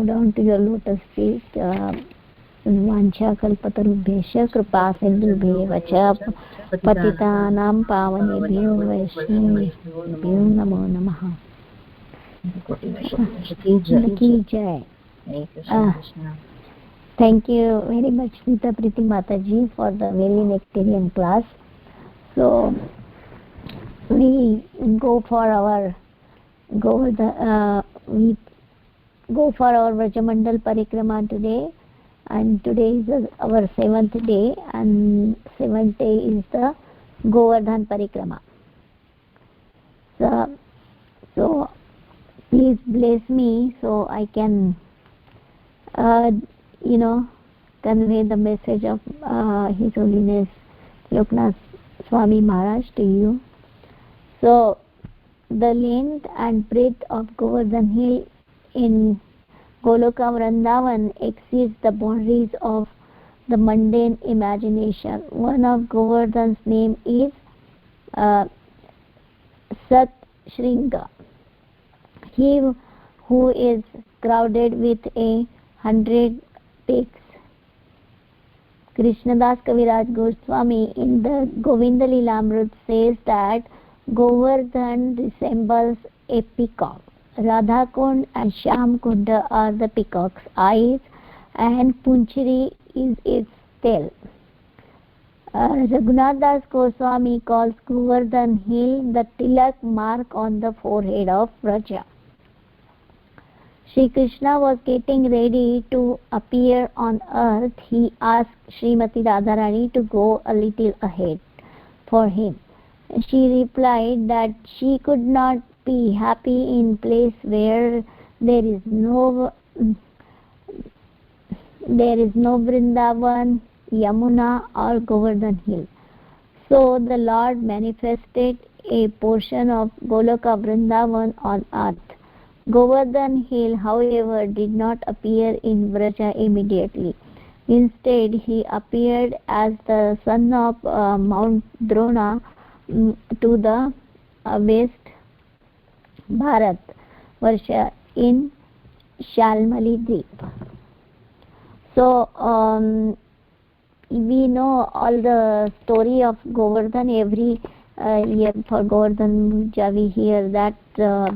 bow down to your lotus feet. Vancha kalpatarubhyascha kripa sindhubhyeva cha patitanam pavanebhyo vaishnavebhyo namo namaha. Ki Jai. Thank you very much, Nita Priti Mataji, for the very nectarian class. So we go for our Vrajmandal Parikrama today, and today is our 7th day, and 7th day is the Govardhan Parikrama. So please bless me so I can convey the message of His Holiness Loknath Swami Maharaj to you. So the length and breadth of Govardhan Hill in Goloka Vrindavan exceeds the boundaries of the mundane imagination. One of Govardhan's name is Sat Shringa. He who is crowded with 100 pigs. Krishnadas Kaviraj Goswami in the Govinda Lilamrut says that Govardhan resembles a peacock. Radha Kund and Shyam Kunda are the peacock's eyes, and Punchiri is its tail. Raghunath Das Goswami calls Govardhan Hill the tilak mark on the forehead of Vraja. Shri Krishna was getting ready to appear on earth. He asked Srimati Radharani to go a little ahead for him. She replied that she could not be happy in place where there is no Vrindavan, Yamuna or Govardhan Hill. So the Lord manifested a portion of Goloka Vrindavan on earth. Govardhan Hill, however, did not appear in Vraja immediately. Instead, he appeared as the son of Mount Drona to the West Bharat Varsha in Shyamagauri Dweep. So we know all the story of Govardhan. Every year for Govardhan Puja we hear that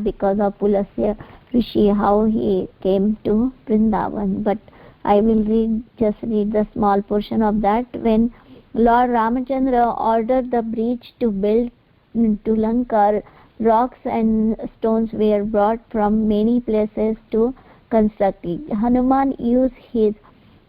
because of Pulasya Rishi how he came to Vrindavan. But I will just read the small portion of that. When Lord Ramachandra ordered the bridge to build to Lanka, rocks and stones were brought from many places to construct it. Hanuman used his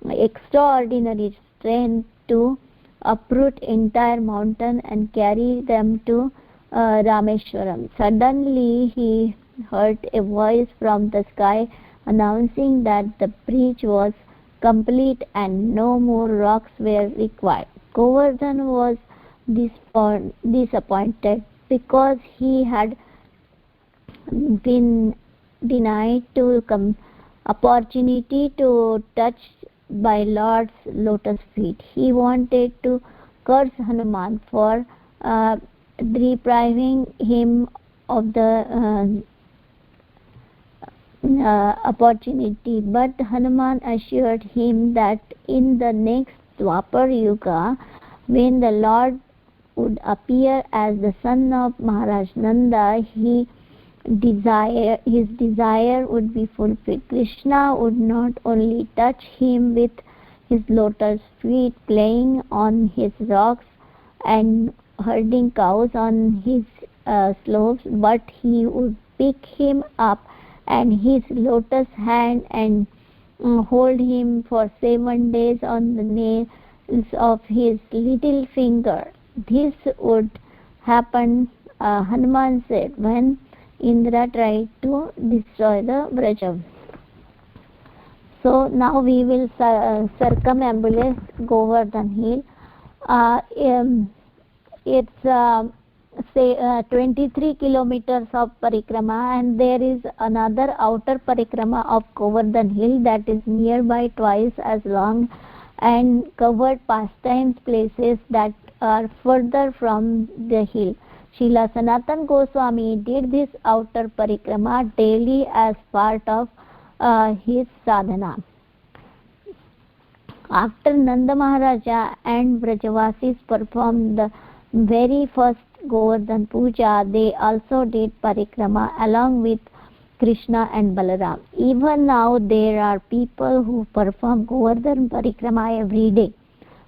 extraordinary strength to uproot entire mountain and carry them to Rameshwaram. Suddenly he heard a voice from the sky announcing that the bridge was complete and no more rocks were required. Govardhan was disappointed because he had been denied to opportunity to touch by Lord's lotus feet. He wanted to curse Hanuman for depriving him of the opportunity, but Hanuman assured him that in the next Dwapar Yuga, when the Lord would appear as the son of Maharaj Nanda, his desire would be fulfilled. Krishna would not only touch him with his lotus feet, playing on his rocks and herding cows on his slopes, but he would pick him up and his lotus hand and hold him for 7 days on the nails of his little finger. This would happen, Hanuman said, when Indra tried to destroy the Vrajam. So now we will circumambulate Govardhan Hill. It's 23 kilometers of Parikrama, and there is another outer Parikrama of Govardhan Hill that is nearby twice as long and covered pastimes places that are further from the hill. Srila Sanatan Goswami did this outer Parikrama daily as part of his sadhana. After Nanda Maharaja and Vrajavasis performed the very first Govardhan Puja, they also did Parikrama along with Krishna and Balaram. Even now there are people who perform Govardhan Parikrama every day.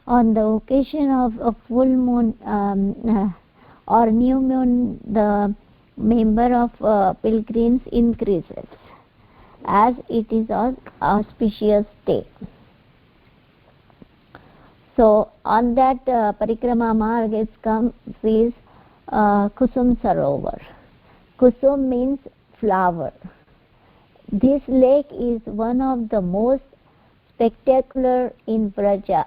On the occasion of a full moon or new moon, the number of pilgrims increases as it is an auspicious day. So on that Parikrama marg is Kusum Sarovar. Kusum means flower. This lake is one of the most spectacular in Vraja.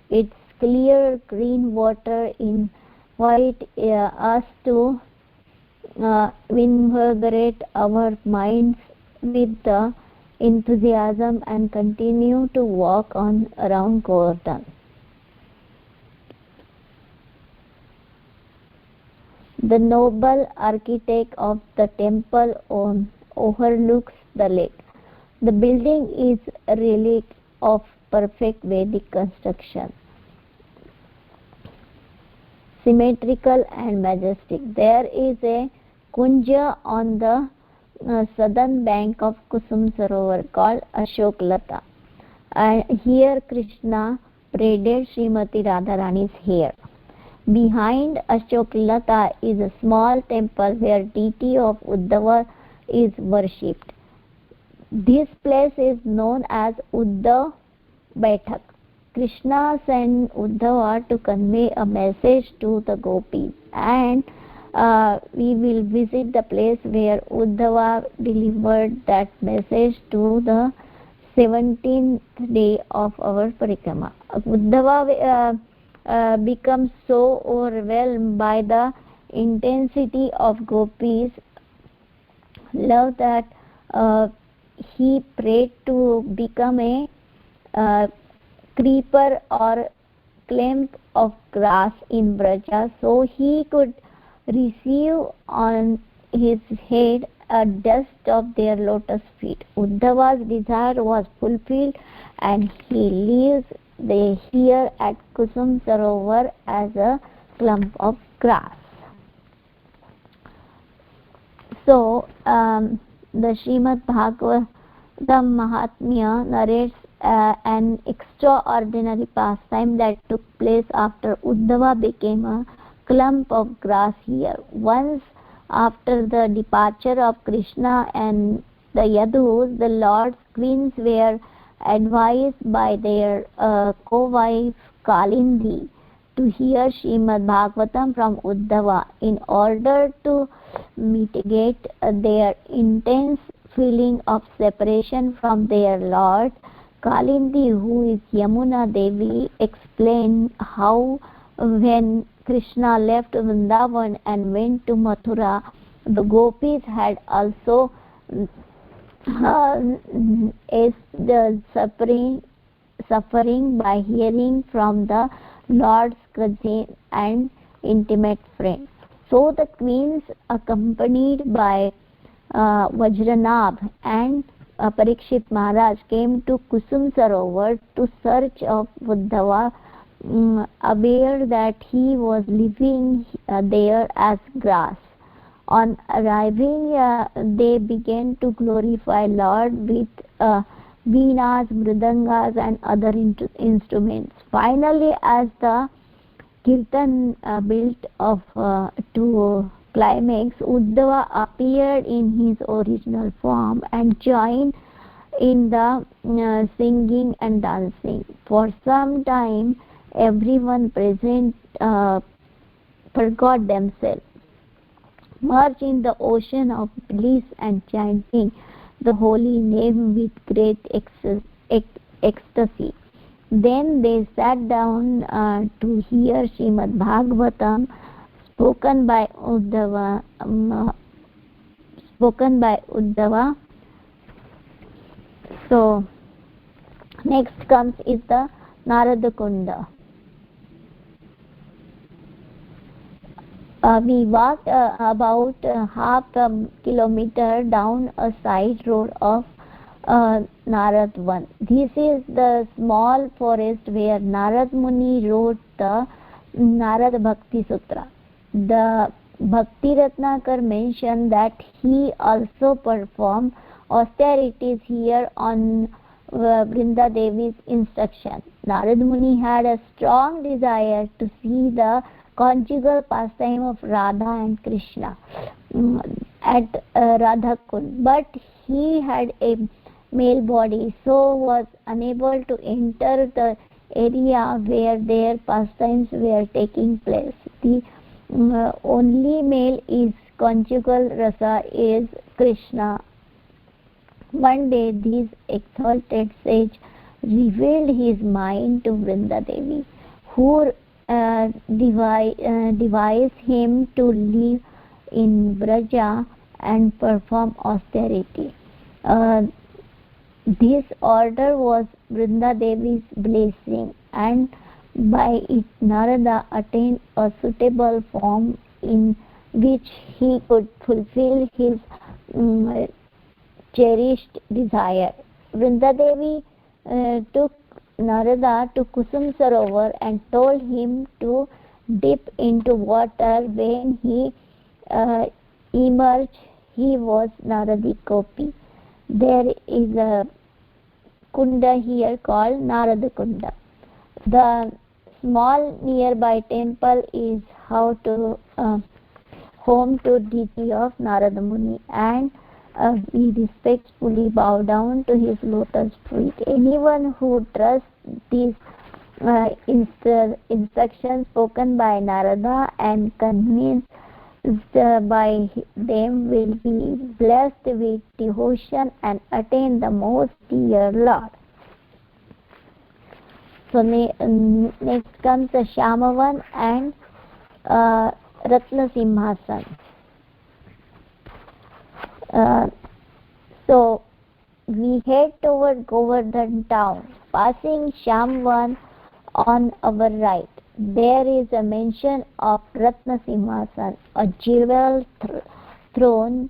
Its clear green water invite us to invigorate our minds with the enthusiasm and continue to walk on around Govardhan. The noble architect of the temple overlooks the lake. The building is a relic of perfect Vedic construction, symmetrical and majestic. There is a kunja on the southern bank of Kusum Sarovar called Ashok Lata, and here Krishna braided Srimati Radharani's hair. Behind Ashok Lata is a small temple where deity of Uddhava is worshipped. This place is known as Uddhav Baitak. Krishna sent Uddhava to convey a message to the gopis, and we will visit the place where Uddhava delivered that message to the 17th day of our Parikrama. Uddhava becomes so overwhelmed by the intensity of gopis' love that he prayed to become a creeper or clump of grass in Vraja, so he could receive on his head a dust of their lotus feet. Uddhava's desire was fulfilled, and he lives here at Kusum Sarovar as a clump of grass. So, the Srimad Bhagavatam Mahatmya narrates an extraordinary pastime that took place after Uddhava became a clump of grass here. Once after the departure of Krishna and the Yadus, the Lord's queens were advised by their co-wife Kalindi to hear Srimad Bhagavatam from Uddhava. In order to mitigate their intense feeling of separation from their Lord, Kalindi, who is Yamuna Devi, explained how when Krishna left Vrindavan and went to Mathura, the gopis had also the suffering by hearing from the Lord's cousin and intimate friends. So the queens, accompanied by Vajranabh and Parikshit Maharaj, came to Kusum Sarovar to search of Uddhava, aware that he was living there as grass. On arriving, they began to glorify Lord with veenas, mridangas and other instruments. Finally, as the kirtan built of to climax, Uddhava appeared in his original form and joined in the singing and dancing. For some time, everyone present forgot themselves, merged in the ocean of bliss and chanting the holy name with great ecstasy. Then they sat down to hear Srimad Bhagavatam spoken by Uddhava. So next comes is the Narada Kunda. We walked about half a kilometer down a side road of Narad 1. This is the small forest where Narad Muni wrote the Narad Bhakti Sutra. The Bhakti Ratnakar mentioned that he also performed austerities here on Vrinda Devi's instruction. Narad Muni had a strong desire to see the conjugal pastime of Radha and Krishna at Radha Kund, but he had a male body, so was unable to enter the area where their pastimes were taking place. The only male is conjugal rasa is Krishna. One day this exalted sage revealed his mind to Vrinda Devi, who devised him to live in Vraja and perform austerity. This order was Vrinda Devi's blessing, and by it Narada attained a suitable form in which he could fulfill his cherished desire. Vrinda Devi took Narada to Kusum Sarovar and told him to dip into water. When he emerged, he was Naradi Kopi. There is a kunda here called Narada Kunda. The small nearby temple is home to deity of Narada Muni, and we respectfully bow down to his lotus feet. Anyone who trusts these instructions spoken by Narada and convinced by them will be blessed with devotion and attain the most dear Lord. So next comes the Shyamavan and Ratna Simhasan. So we head toward Govardhan town, passing Shyamvan on our right. There is a mention of Ratna Simhasan, a jewel throne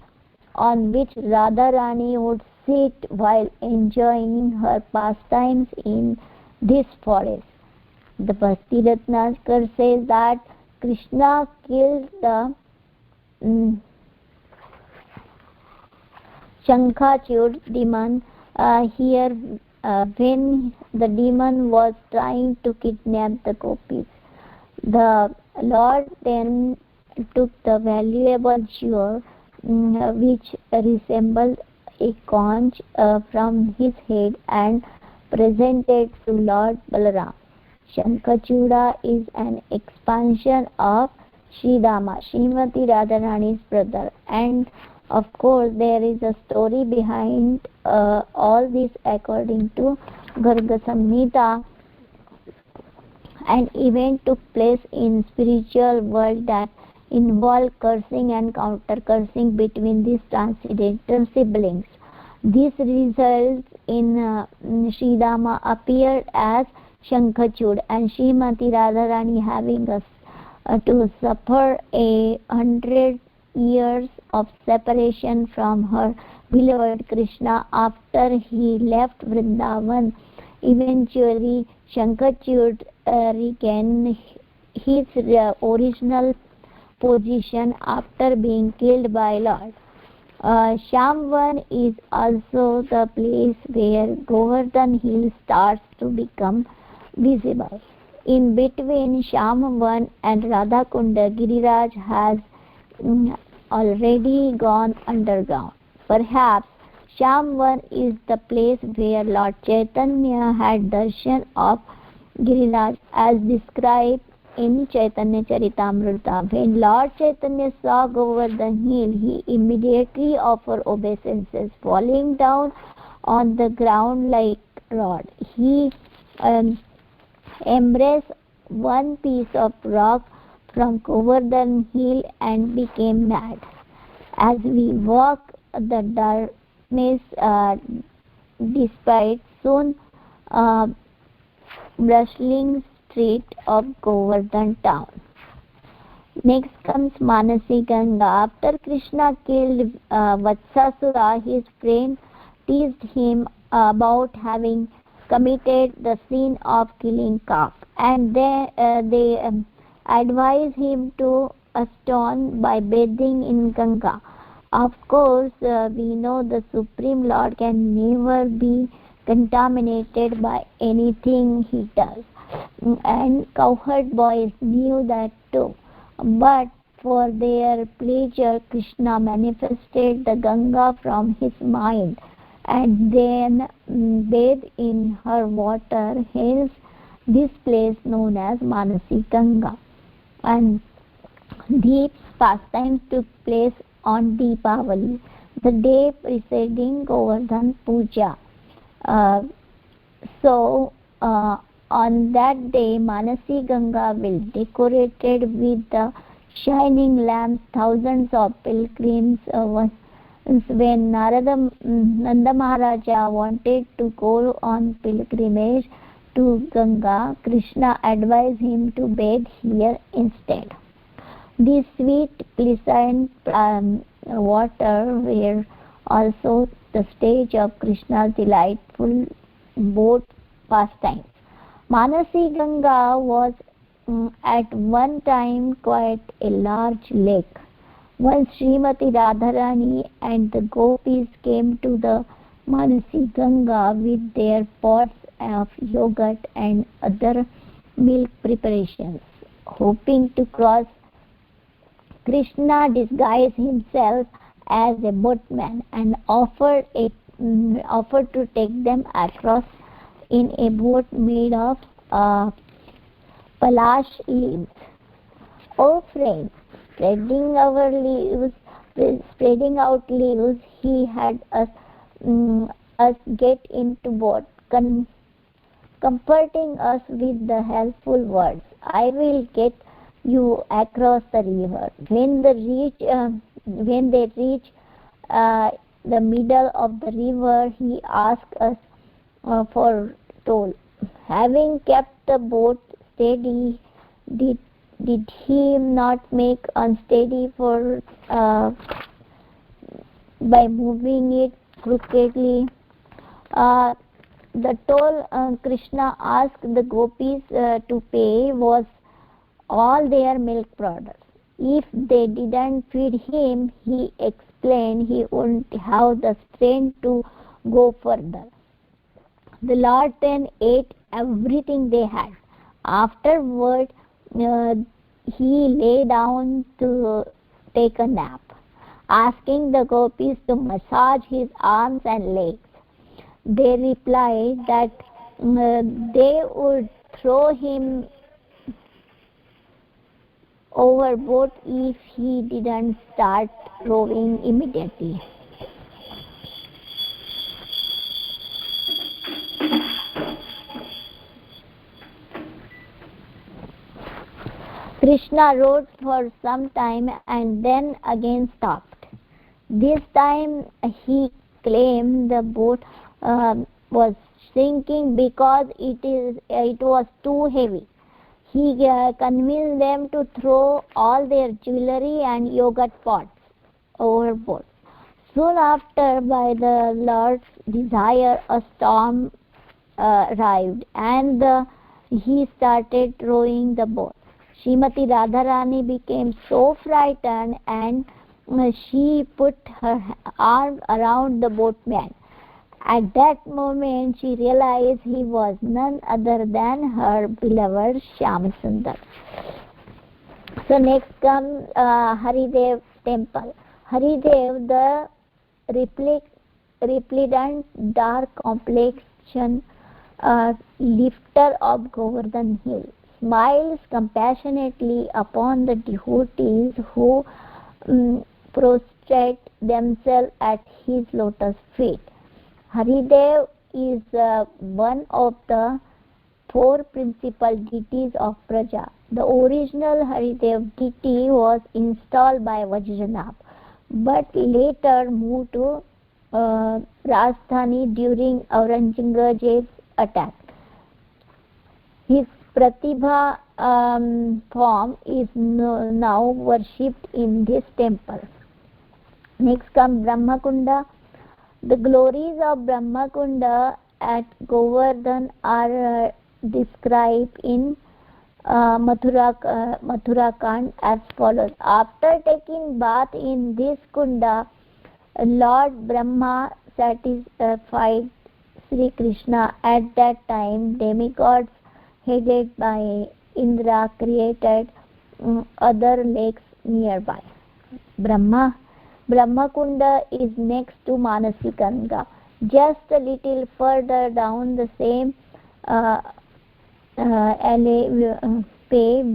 on which Radharani would sit while enjoying her pastimes in this forest. The Bhakti Ratnakar says that Krishna killed the Shankachud demon here when the demon was trying to kidnap the gopis. The Lord then took the valuable jewel which resembled a conch from his head and presented to Lord Balaram. Shankachuda is an expansion of Sridama, Srimati Radharani's brother, and of course there is a story behind all this. According to Garga Samhita, an event took place in spiritual world that involved cursing and counter cursing between these transcendental siblings. This results in Sridama appeared as Shankachud and Srimati Radharani having to suffer 100 years of separation from her beloved Krishna after he left Vrindavan. Eventually, Shankachud regained his original position after being killed by Lord. Shyamvan is also the place where Govardhan Hill starts to become visible. In between Shyamvan and Radhakunda, Giriraj has already gone underground. Perhaps Shyamvan is the place where Lord Chaitanya had darshan of Giriraj as described in Chaitanya Charitamrita. When Lord Chaitanya saw Govardhan Hill, he immediately offered obeisances, falling down on the ground like rod. He embraced one piece of rock from Govardhan Hill and became mad. As we walk, the darkness despite soon bustling street of Govardhan town. Next comes Manasi Ganga. After Krishna killed Vatsasura, his friend teased him about having committed the sin of killing calf, and they advised him to atone by bathing in Ganga. Of course, we know the Supreme Lord can never be contaminated by anything he does, and cowherd boys knew that too. But for their pleasure, Krishna manifested the Ganga from his mind and then bathed in her water. Hence, this place known as Manasi Ganga. And these pastimes took place on Deepavali, the day preceding Govardhan Puja. On that day, Manasi Ganga will be decorated with the shining lamps. Thousands of pilgrims. When Nanda Maharaja wanted to go on pilgrimage to Ganga, Krishna advised him to bathe here instead. These sweet, pleasant water were also the stage of Krishna's delightful boat pastimes. Manasi Ganga was at one time quite a large lake. Once Srimati Radharani and the gopis came to the Manasi Ganga with their pots of yogurt and other milk preparations. Hoping to cross, Krishna disguised himself as a boatman and offered to take them across in a boat made of palash leaves. Oh friends, spreading out leaves, he had us get into boat, comforting us with the helpful words, "I will get you across the river." When they reach the middle of the river, he asked us for toll. Having kept the boat steady, did he not make unsteady by moving it crookedly? The toll Krishna asked the gopis to pay was all their milk products. If they didn't feed him, he explained, he wouldn't have the strength to go further. The Lord then ate everything they had. Afterward, he lay down to take a nap, asking the gopis to massage his arms and legs. They replied that they would throw him overboard if he didn't start rowing immediately. Krishna rowed for some time and then again stopped. This time he claimed the boat was sinking because it was too heavy. He convinced them to throw all their jewelry and yogurt pots overboard. Soon after, by the Lord's desire, a storm arrived and he started rowing the boat. Srimati Radharani became so frightened and she put her arm around the boatman. At that moment, she realized he was none other than her beloved Shyamagauri. So next comes Haridev temple. Haridev, the resplendent dark complexion lifter of Govardhan Hill, smiles compassionately upon the devotees who prostrate themselves at his lotus feet. Haridev is one of the four principal deities of Praja. The original Haridev deity was installed by Vajranabh, but later moved to Rajasthani during Aurangzeb's attack. His Pratibha form is now worshipped in this temple. Next comes Brahmakunda. The glories of Brahmakunda at Govardhan are described in Mathura as follows. After taking bath in this kunda, Lord Brahma satisfied Sri Krishna. At that time, demigods headed by Indra created other lakes nearby. Brahmakunda is next to Manasiganga. Just a little further down the same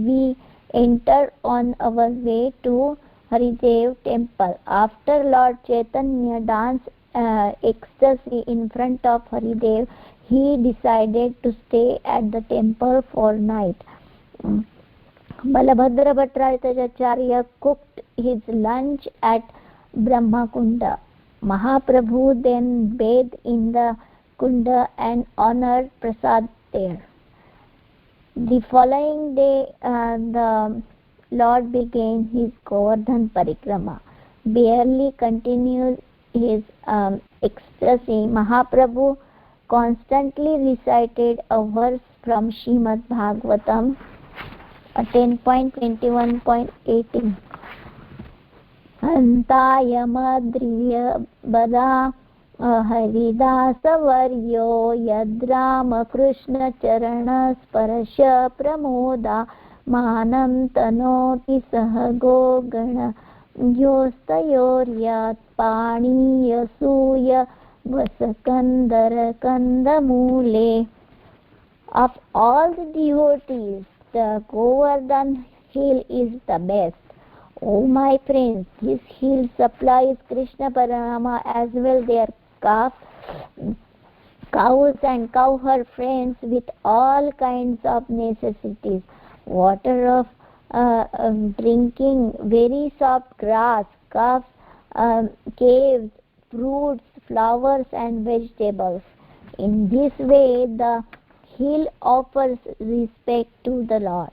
we enter on our way to Haridev temple. After Lord Chaitanya danced ecstasy in front of Haridev, he decided to stay at the temple for night. Balabhadra Bhattaracharya cooked his lunch at Brahmakunda. Mahaprabhu then bathed in the kunda and honored prasad there. The following day, the Lord began his Govardhan Parikrama. Barely continued his ecstasy, Mahaprabhu constantly recited a verse from Srimad Bhagavatam 10.21.18. Antaya madriya bada Haridasavaryo Yadrama Krishna Charana Sparasha Pramoda Manam Tanoti Sahago Gana Yostayoryat Pani Yasuya Vasakandara Kandamule. Of all the devotees, the Govardhan hill is the best. O my friends, this hill supplies Krishna Paranama as well their cows and cowherd friends with all kinds of necessities, water of drinking, very soft grass, calves, caves, fruits, flowers and vegetables. In this way, the hill offers respect to the Lord.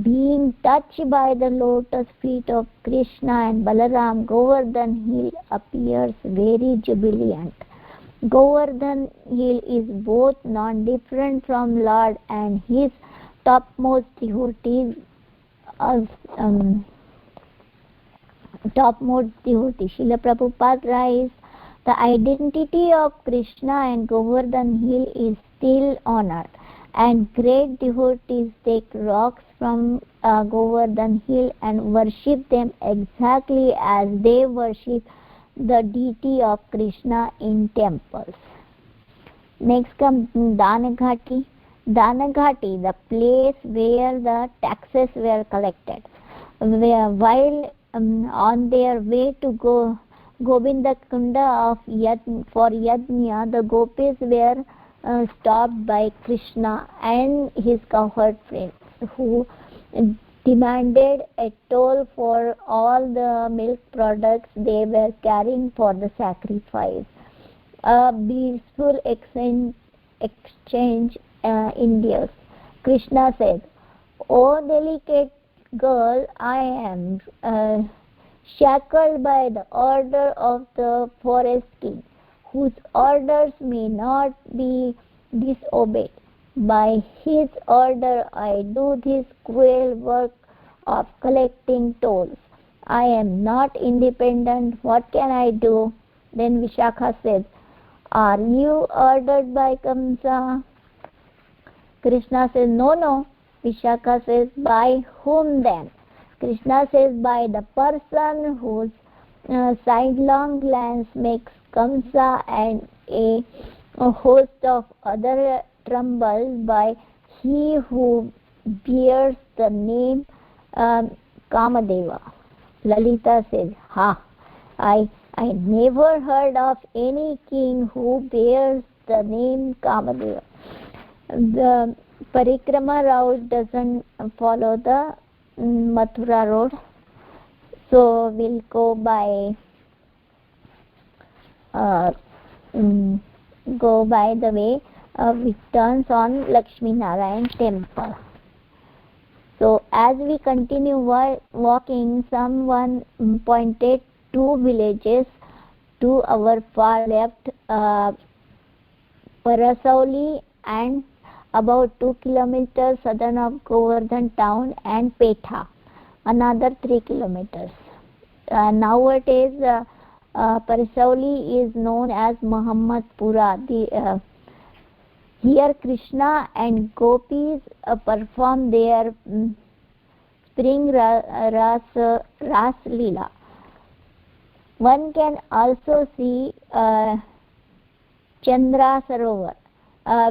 Being touched by the lotus feet of Krishna and Balaram, Govardhan hill appears very jubilant. Govardhan hill is both non-different from Lord and his topmost devotee. Srila Prabhupada writes, the identity of Krishna and Govardhan hill is still honored, and great devotees take rocks from Govardhan hill and worship them exactly as they worship the deity of Krishna in temples. Next comes Danaghati. Danaghati, the place where the taxes were collected. While on their way to Govindakunda for Yajna, the gopis were stopped by Krishna and his cowherd friends, who demanded a toll for all the milk products they were carrying for the sacrifice. A blissful exchange ensues. Krishna said, "O delicate girl, I am shackled by the order of the forest king, whose orders may not be disobeyed. By his order I do this cruel work of collecting tolls. I am not independent. What can I do?" Then Vishakha said, "Are you ordered by Kamsa?" Krishna says, No. Vishakha says, "By whom then?" Krishna says, "By the person whose sidelong glance makes Kamsa and a host of other tremble, by he who bears the name Kamadeva." Lalita says, I never heard of any king who bears the name Kamadeva. The Parikrama route doesn't follow the Mathura road, so we'll go by the way which turns on Lakshmi Narayan temple. So as we continue walking, someone pointed two villages To our far left, Parasauli, and about 2 kilometers southern of Govardhan town, and Petha, another 3 kilometers. Nowadays, Parasauli is known as Muhammadpura. Here Krishna and gopis perform their spring ras Leela. One can also see Chandra Sarovar,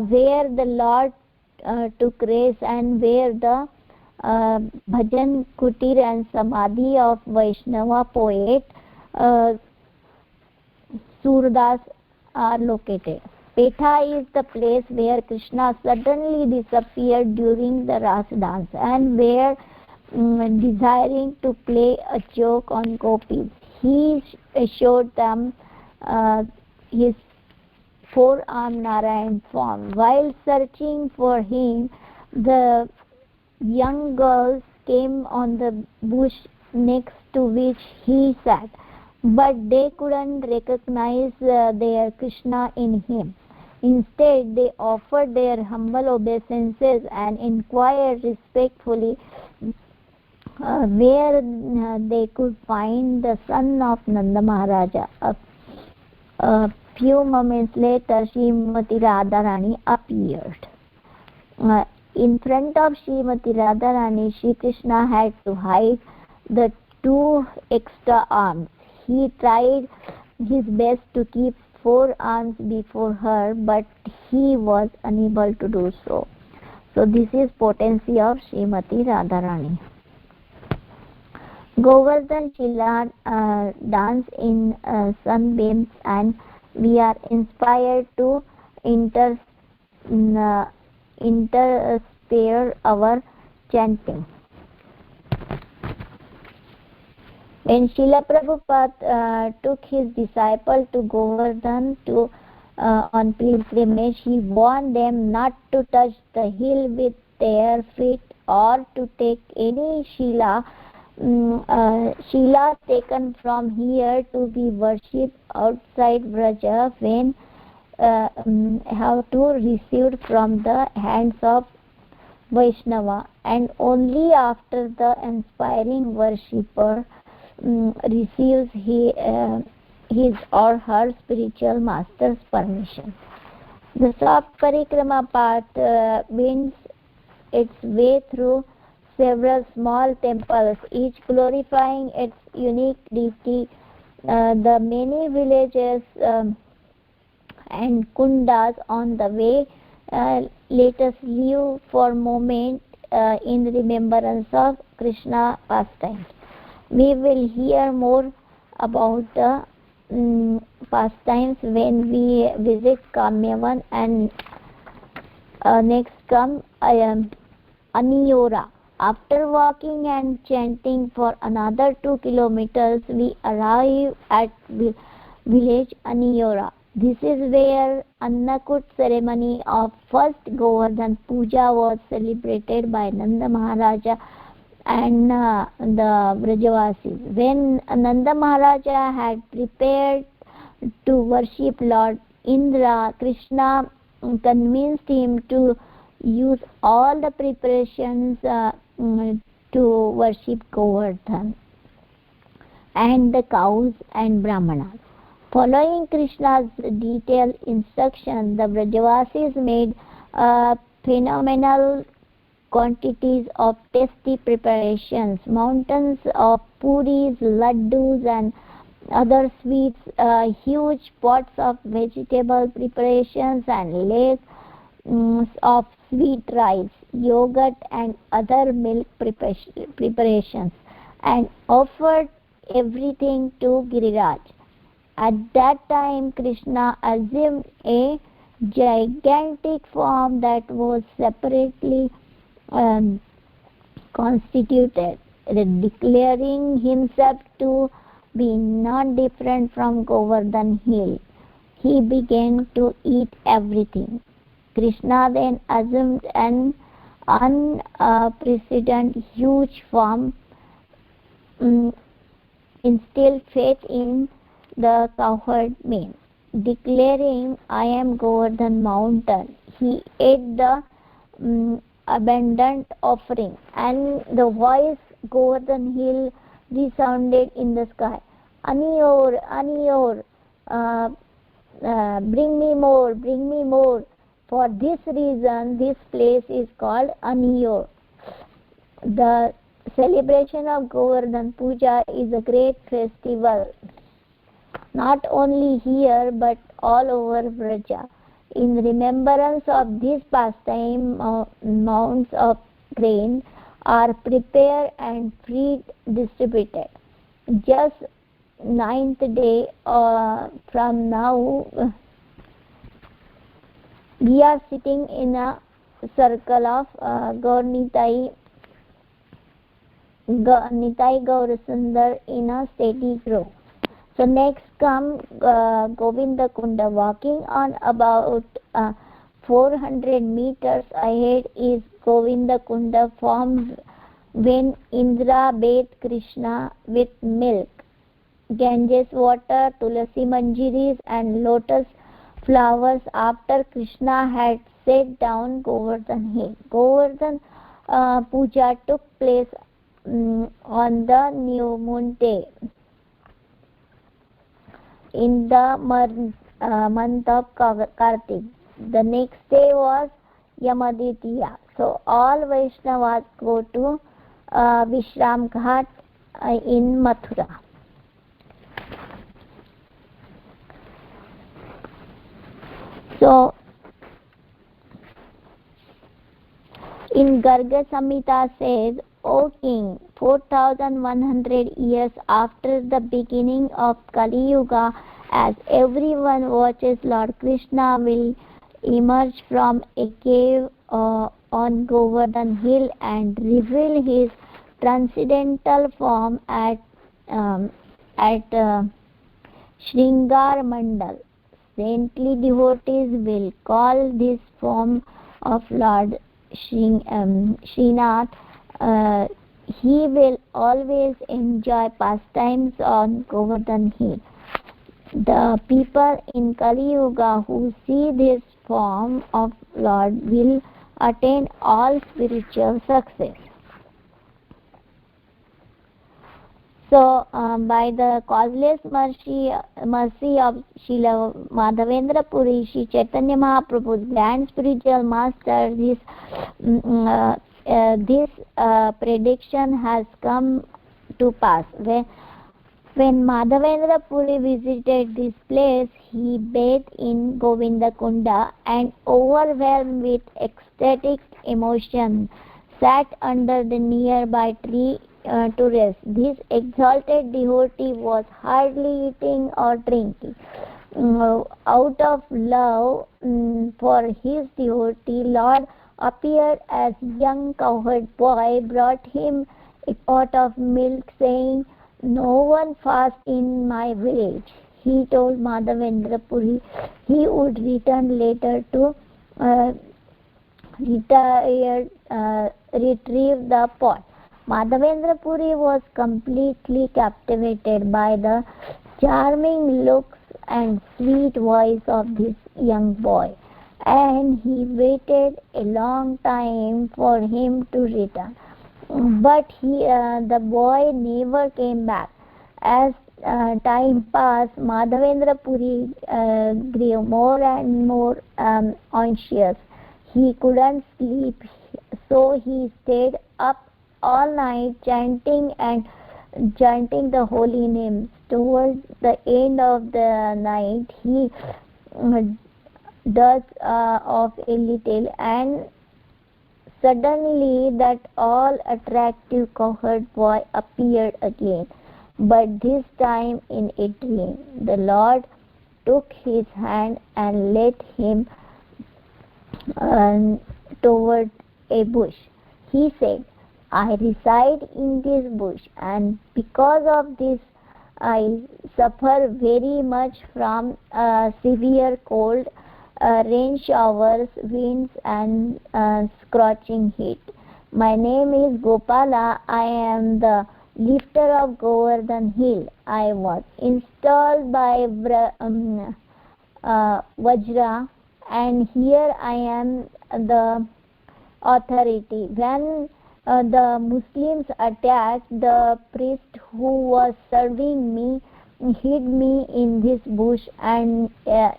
where the Lord took rest, and where the Bhajan Kutir and Samadhi of Vaishnava poet Surdas are located. Petha is the place where Krishna suddenly disappeared during the Ras dance, and where, desiring to play a joke on gopis, he showed them his four-armed Narayan form. While searching for him, the young girls came on the bush next to which he sat, but they couldn't recognize their Krishna in him. Instead, they offered their humble obeisances and inquired respectfully where they could find the son of Nanda Maharaja. A few moments later, Srimati Radharani appeared. In front of Srimati Radharani, Shri Krishna had to hide the two extra arms. He tried his best to keep four arms before her, but he was unable to do so. So this is potency of Srimati Radharani. Govardhan Shila dance in sunbeams, and we are inspired to interspare our chanting. When Srila Prabhupada took his disciple to Govardhan on pilgrimage, he warned them not to touch the hill with their feet or to take any Shila taken from here to be worshipped outside Vraja, when have to receive from the hands of Vaishnava, and only after the inspiring worshipper receives his or her spiritual master's permission. The soft Parikrama path winds its way through several small temples, each glorifying its unique deity. The many villages and kundas on the way let us live for a moment in remembrance of Krishna pastimes. We will hear more about the pastimes when we visit Kamyavan, and next come Aniyora. After walking and chanting for another 2 kilometers, we arrive at village Aniyora. This is where Annakut ceremony of first Govardhan Puja was celebrated by Nanda Maharaja and the Vrajavasis. When Nanda Maharaja had prepared to worship Lord Indra, Krishna convinced him to use all the preparations to worship Govardhan and the cows and Brahmanas. Following Krishna's detailed instruction, the Vrajavasis made phenomenal quantities of tasty preparations, mountains of puris, laddus and other sweets, huge pots of vegetable preparations and lakes of sweet rice, yogurt and other milk preparations, and offered everything to Giriraj. At that time, Krishna assumed a gigantic form that was separately constituted, declaring himself to be not different from Govardhan hill. He began to eat everything. Krishna then assumed an unprecedented huge form, instilled faith in the cowherd man, declaring, I am Govardhan mountain. He ate the abundant offering, and the voice Govardhan hill resounded in the sky. Aniyor, Aniyor, bring me more, bring me more. For this reason, this place is called Aniyor. The celebration of Govardhan Puja is a great festival, not only here but all over Vraja. In remembrance of this pastime, mounds of grain are prepared and free distributed. Just ninth day from now, we are sitting in a circle of Gaurnitai Gaurasundar in a steady grove. So next come Govinda Kunda. Walking on about 400 meters ahead is Govinda Kunda, formed when Indra bathed Krishna with milk, Ganges water, Tulasi manjiris and lotus flowers after Krishna had set down Govardhan hill. Govardhan Puja took place on the new moon day in the month of Kartik. The next day was Yamaditya. So all Vaishnavas go to Vishram Ghat in Mathura. So in Garga Samhita says, O king, 4100 years after the beginning of Kali Yuga, as everyone watches, Lord Krishna will emerge from a cave on Govardhan hill and reveal his transcendental form at Vrajmandal. Saintly devotees will call this form of Lord Srinath. He will always enjoy pastimes on Govardhan hill. The people in Kali Yuga who see this form of Lord will attain all spiritual success. So, by the causeless mercy of Srila Madhavendra Puri, Sri Chaitanya Mahaprabhu's grand spiritual master, this prediction has come to pass. When Madhavendra Puri visited this place, he bathed in Govinda Kunda and, overwhelmed with ecstatic emotion, sat under the nearby tree to rest. This exalted devotee was hardly eating or drinking. Out of love for his devotee, Lord appeared as young cowherd boy, brought him a pot of milk, saying, no one fasts in my village. He told Madhavendra Puri he would return later to retrieve the pot. Madhavendra Puri was completely captivated by the charming looks and sweet voice of this young boy, and he waited a long time for him to return. But the boy never came back. As time passed, Madhavendra Puri grew more and more anxious. He couldn't sleep, so he stayed up all night chanting the holy names. Towards the end of the night, he dozed off a little, and suddenly that all attractive cowherd boy appeared again, but this time in a dream. The Lord took his hand and led him toward a bush. He said, I reside in this bush, and because of this I suffer very much from severe cold, rain showers, winds and scorching heat. My name is Gopala. I am the lifter of Govardhan hill. I was installed by Vajra, and here I am the authority. When the Muslims attacked, the priest who was serving me hid me in this bush and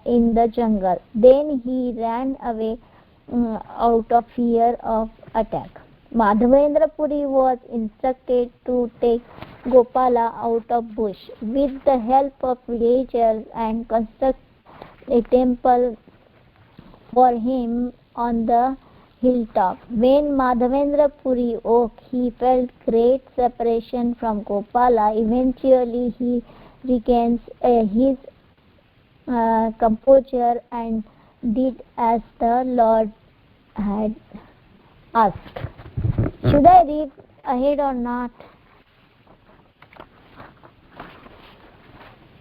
in the jungle. Then he ran away out of fear of attack. Madhavendra Puri was instructed to take Gopala out of bush with the help of villagers and construct a temple for him on the hilltop. When Madhavendra Puri woke, he felt great separation from Gopala. Eventually, he regains his composure and did as the Lord had asked. Should I read ahead or not?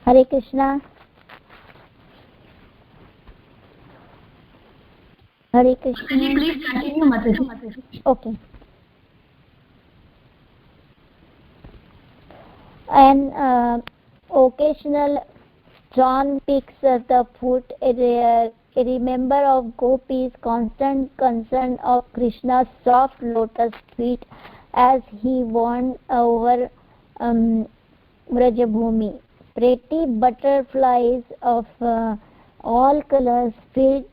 Hare Krishna. Hare Krishna. Please continue, Mataji. Okay. An occasional John picks at the foot, a remember of Gopi's constant concern of Krishna's soft lotus feet as he wandered over Vrajabhumi. Pretty butterflies of all colors flit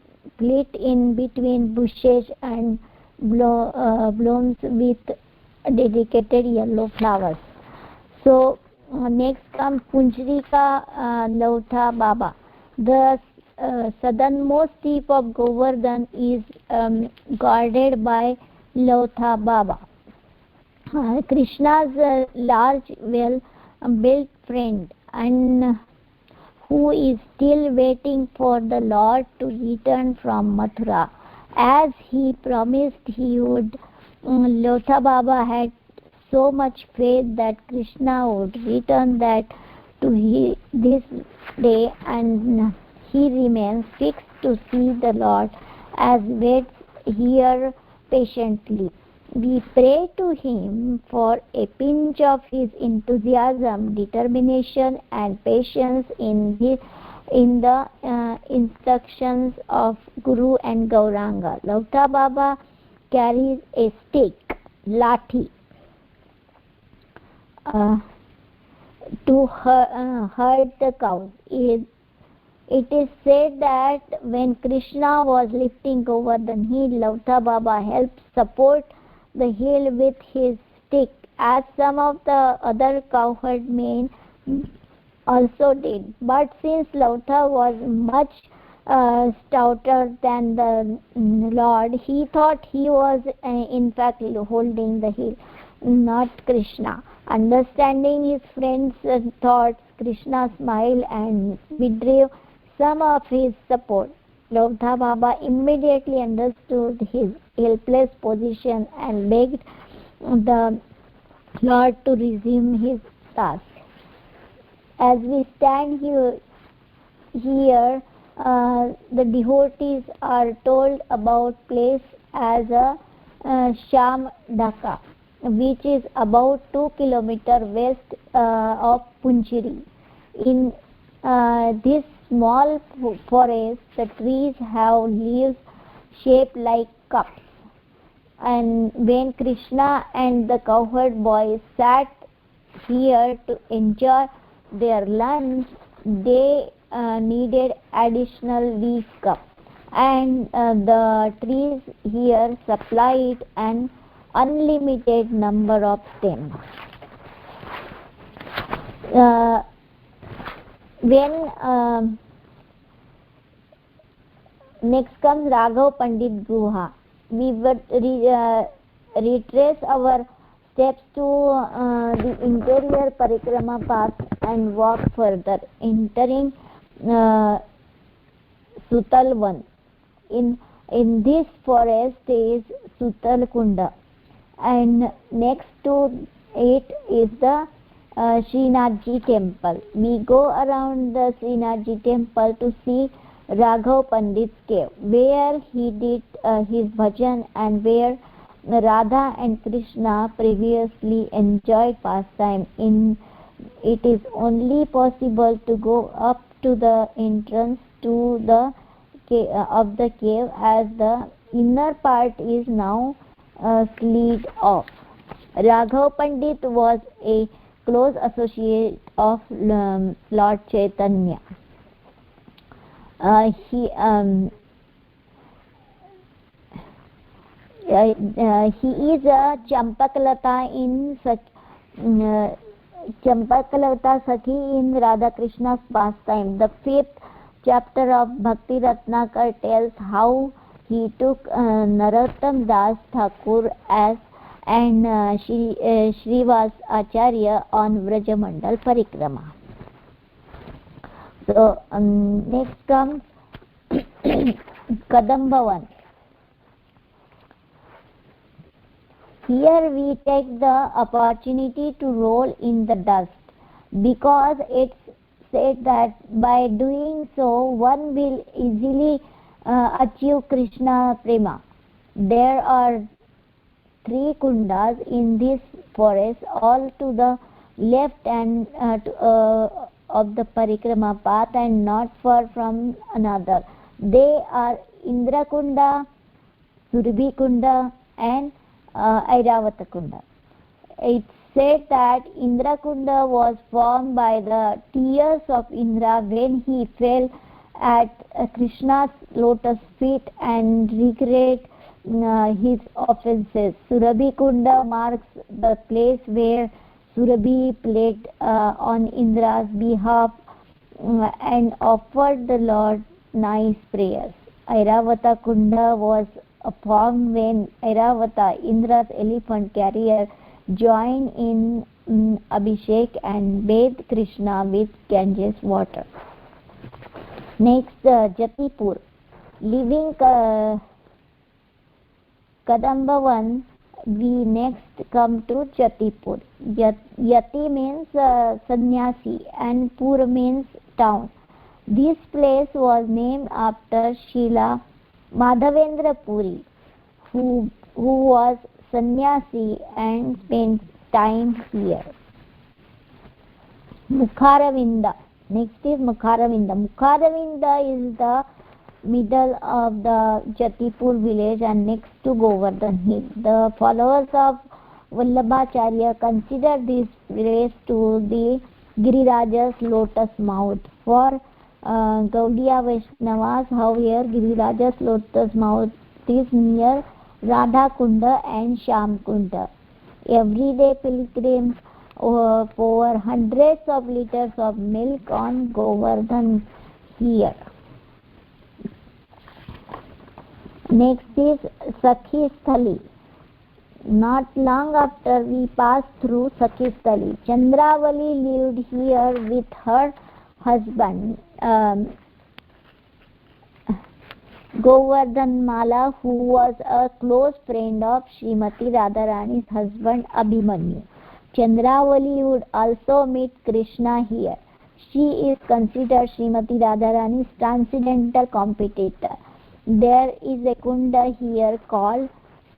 in between bushes and blooms with dedicated yellow flowers. So next comes Punjarika Lautha Baba. The southernmost tip of Govardhan is guarded by Lautha Baba. Krishna's large, well-built friend, and who is still waiting for the Lord to return from Mathura. As he promised he would, Lautha Baba had so much faith that Krishna would return that to this day, and he remains fixed to see the Lord as waits here patiently. We pray to him for a pinch of his enthusiasm, determination and patience in the instructions of Guru and Gauranga. Lautha Baba carries a stick, lathi, to herd the cows. It is said that when Krishna was lifting Govardhan hill, Lautha Baba helped support the hill with his stick, as some of the other cowherd men also did. But since Lautha was much stouter than the Lord, he thought he was in fact holding the hill, not Krishna. Understanding his friend's thoughts, Krishna smiled and withdrew some of his support. Lautha Baba immediately understood his helpless position and begged the Lord to resume his task. As we stand here, the devotees are told about place as a Shyamagauri, which is about 2 kilometers west of Punjiri. In this small forest, the trees have leaves shaped like cups. And when Krishna and the cowherd boys sat here to enjoy their lunch, they needed additional leaf cups. And the trees here supplied an unlimited number of them. When next comes Raghav Pandit Guha. We would retrace our steps to the interior Parikrama path and walk further, entering Sutalvan. In this forest is Sutal Kunda, and next to it is the Srinathji temple. We go around the Srinathji temple to see Raghav Pandit's cave, where he did his bhajan and where Radha and Krishna previously enjoyed pastime in. It is only possible to go up to the entrance to the of the cave, as the inner part is now sealed off. Raghav Pandit was a close associate of Lord Chaitanya. He is a Champakalata Sakhi in Radha Krishna's pastime. The 5th chapter of Bhakti Ratnakar tells how he took Narottam Das Thakur as and Shrivas Acharya on Vrajmandal Parikrama. So next comes Kadambavan. Here we take the opportunity to roll in the dust, because it's said that by doing so one will easily achieve Krishna Prema. There are 3 kundas in this forest, all to the left and of the Parikrama path and not far from another. They are Indra Kunda, Surabhi Kunda and Airavata Kunda. It's said that Indra Kunda was formed by the tears of Indra when he fell at Krishna's lotus feet and regret his offences. Surabhi Kunda marks the place where Surabhi played on Indra's behalf and offered the Lord nice prayers. Airavata Kunda was formed when Airavata, Indra's elephant carrier, joined in Abhishek and bathed Krishna with Ganges water. Next, Jatipur. Leaving Kadambavan, we next come to Jatipur. Yati means sannyasi and Pur means town. This place was named after Srila Madhavendra Puri, who was sannyasi and spent time here. Mukharavinda. Next is Mukharavinda. Mukharavinda is the middle of the Jatipur village and next to Govardhan Hill. The followers of Vallabhacharya consider this place to be Giriraja's lotus mouth. For Gaudiya Vaishnavas, however, Giriraja's lotus mouth is near Radha Kunda and Shyam Kunda. Everyday pilgrims pour hundreds of liters of milk on Govardhan here. Next is Sakhi Sthali. Not long after we passed through Sakhi Sthali, Chandravali lived here with her husband Govardhan Mala, who was a close friend of Srimati Radharani's husband Abhimanyu. Chandravali would also meet Krishna here. She is considered Srimati Radharani's transcendental competitor. There is a kunda here called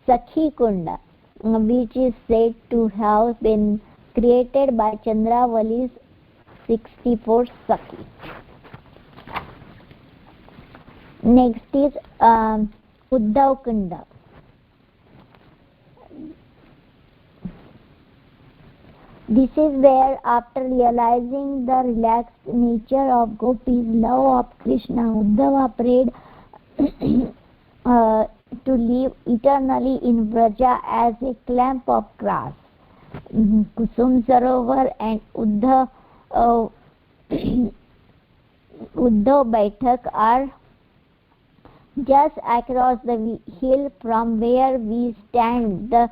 Sakhi Kunda, which is said to have been created by Chandravali's 64 Sakhi. Next is Uddhav Kunda. This is where, after realizing the relaxed nature of Gopi's love of Krishna, Uddhava prayed to live eternally in Vraja as a clump of grass. Kusum Sarovar and Uddhav Baitak are just across the hill from where we stand. The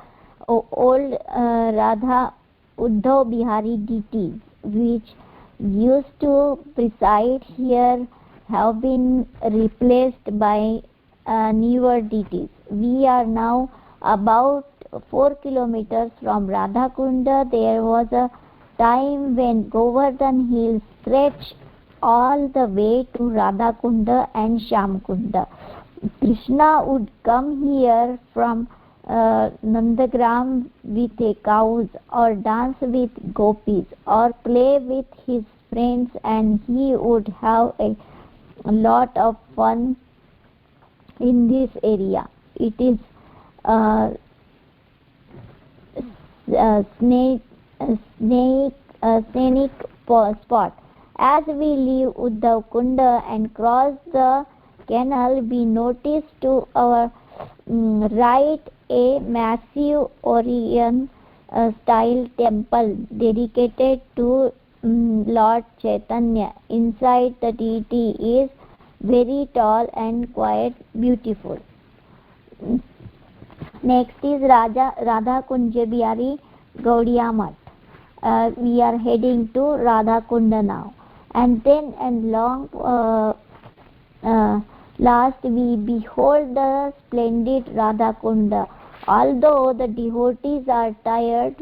old Radha Uddhav Bihari deities, which used to preside here, have been replaced by newer deities. We are now about 4 kilometers from Radha Kunda. There was a time when Govardhan Hill stretched all the way to Radha Kunda and Shyam Kunda. Krishna would come here from Nandagram with a cows, or dance with gopis, or play with his friends, and he would have a lot of fun in this area. It is scenic spot. As we leave Uddhav Kunda and cross the canal, we notice to our right a massive Orion style temple dedicated to Lord Chaitanya. Inside, the deity is very tall and quite beautiful. Next is Radha Kunja Bihari Gaudiya Math. We are heading to Radha Kunda now, and then last we behold the splendid Radha Kunda. Although the devotees are tired,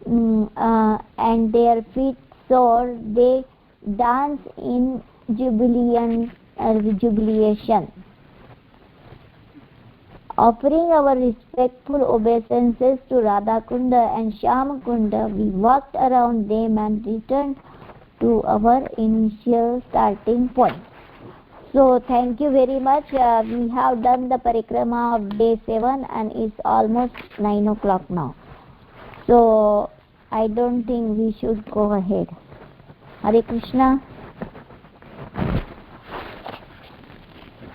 and their feet sore, they dance in jubilation. Offering our respectful obeisances to Radha Kunda and Shyamaguri, we walked around them and returned to our initial starting point. So thank you very much. We have done the Parikrama of day 7 and it's almost 9 o'clock now. So I don't think we should go ahead. Hare Krishna.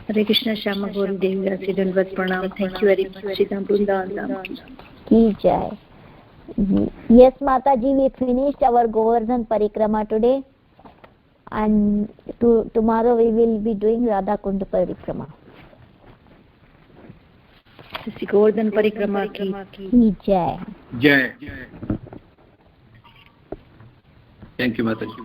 Hare Krishna. Shyamagauri Devi Dasi Dandavat Pranam. Thank you very much. Sridham Vrindavan. Ki Jai. Yes, Mataji, we finished our Govardhan Parikrama today, and tomorrow we will be doing Radha Kunda Parikrama. Govardhan Parikrama ki Jai. Jai. Thank you, Mataji.